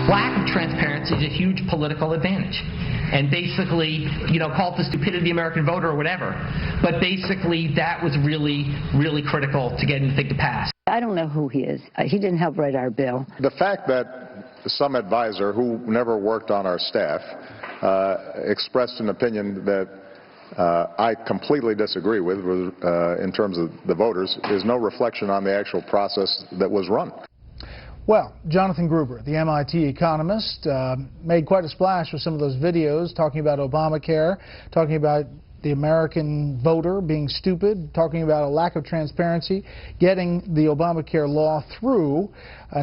Lack of transparency is a huge political advantage. And basically, call it the stupidity of the American voter or whatever. But basically, that was really, really critical to getting the thing to pass. I don't know who he is. He didn't help write our bill. The fact that some advisor who never worked on our staff expressed an opinion that I completely disagree with in terms of the voters is no reflection on the actual process that was run. Well, Jonathan Gruber, the MIT economist, made quite a splash with some of those videos talking about Obamacare, talking about the American voter being stupid, talking about a lack of transparency, getting the Obamacare law through.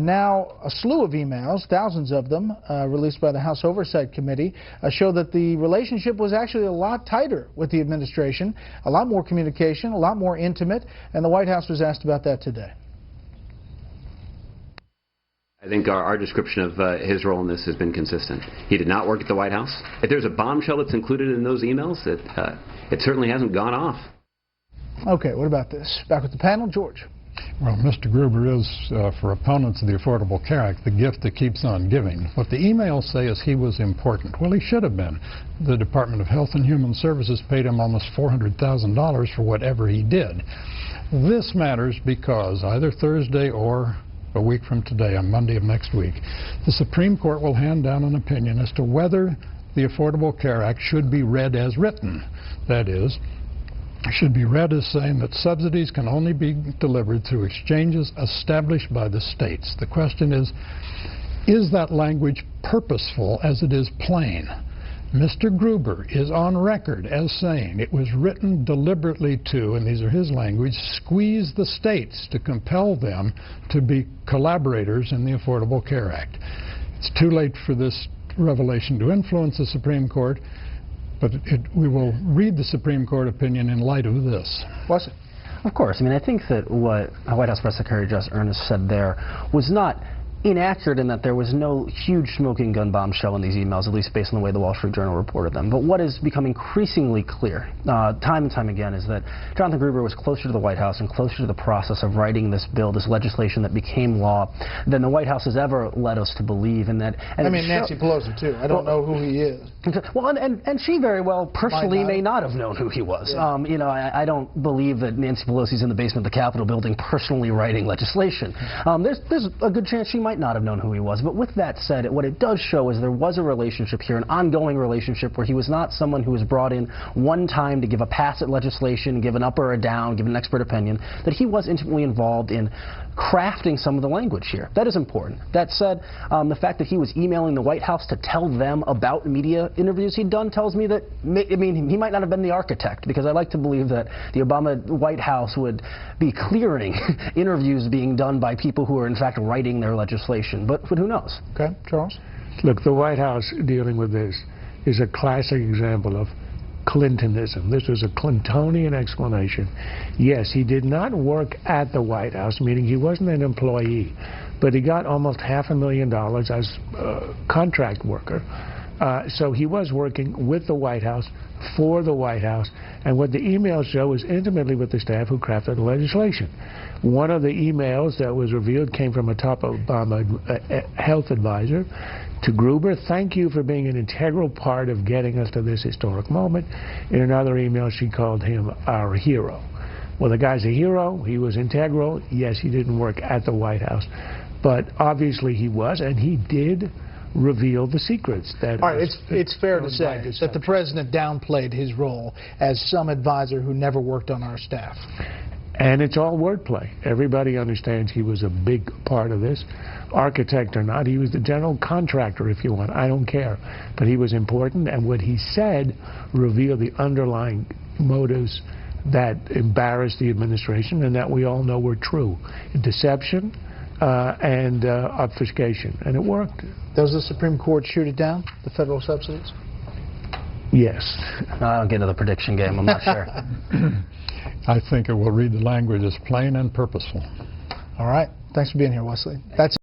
Now a slew of emails, thousands of them, released by the House Oversight Committee, show that the relationship was actually a lot tighter with the administration, a lot more communication, a lot more intimate, and the White House was asked about that today. I think our description of his role in this has been consistent. He did not work at the White House. If there's a bombshell that's included in those emails, it certainly hasn't gone off. Okay, what about this? Back with the panel, George. Well, Mr. Gruber is, for opponents of the Affordable Care Act, the gift that keeps on giving. What the emails say is he was important. Well, he should have been. The Department of Health and Human Services paid him almost $400,000 for whatever he did. This matters because either Thursday or a week from today, on Monday of next week, the Supreme Court will hand down an opinion as to whether the Affordable Care Act should be read as written. That is, should be read as saying that subsidies can only be delivered through exchanges established by the states. The question is that language purposeful as it is plain? Mr. Gruber is on record as saying it was written deliberately to, and these are his language, squeeze the states to compel them to be collaborators in the Affordable Care Act. It's too late for this revelation to influence the Supreme Court, but we will read the Supreme Court opinion in light of this. What's it? Of course. I mean, I think that what White House Press Secretary Jess Earnest said there was not inaccurate in that there was no huge smoking gun bombshell in these emails, at least based on the way the Wall Street Journal reported them. But what has become increasingly clear, time and time again, is that Jonathan Gruber was closer to the White House and closer to the process of writing this bill, this legislation that became law, than the White House has ever led us to believe. And that, and I mean, Nancy Pelosi, too. I don't know who he is. Well, and she very well personally may not have known who he was. Yeah. I don't believe that Nancy Pelosi's in the basement of the Capitol building personally writing legislation. There's a good chance she might not have known who he was. But with that said, what it does show is there was a relationship here, an ongoing relationship, where he was not someone who was brought in one time to give a pass at legislation, give an up or a down, give an expert opinion, that he was intimately involved in crafting some of the language here. That is important. That said, the fact that he was emailing the White House to tell them about media interviews he'd done tells me that, I mean, he might not have been the architect, because I like to believe that the Obama White House would be clearing interviews being done by people who are in fact writing their legislation. But who knows? Okay, Charles? Look, the White House dealing with this is a classic example of Clintonism. This was a Clintonian explanation. Yes, he did not work at the White House, meaning he wasn't an employee, but he got almost $500,000 as a contract worker. So he was working with the White House, for the White House, and what the emails show is intimately with the staff who crafted the legislation. One of the emails that was revealed came from a top Obama health advisor to Gruber. Thank you for being an integral part of getting us to this historic moment. In another email, she called him our hero. Well, the guy's a hero. He was integral. Yes, he didn't work at the White House, but obviously he was, and he did reveal the secrets. That all right, it's fair to say that the president downplayed his role as some advisor who never worked on our staff. And it's all wordplay. Everybody understands he was a big part of this, architect or not. He was the general contractor, if you want. I don't care. But he was important, and what he said revealed the underlying motives that embarrassed the administration and that we all know were true. Deception and obfuscation. And it worked. Does the Supreme Court shoot it down, the federal subsidies? Yes. I don't get into the prediction game. I'm not sure. I think it will read the language as plain and purposeful. All right. Thanks for being here, Wesley. That's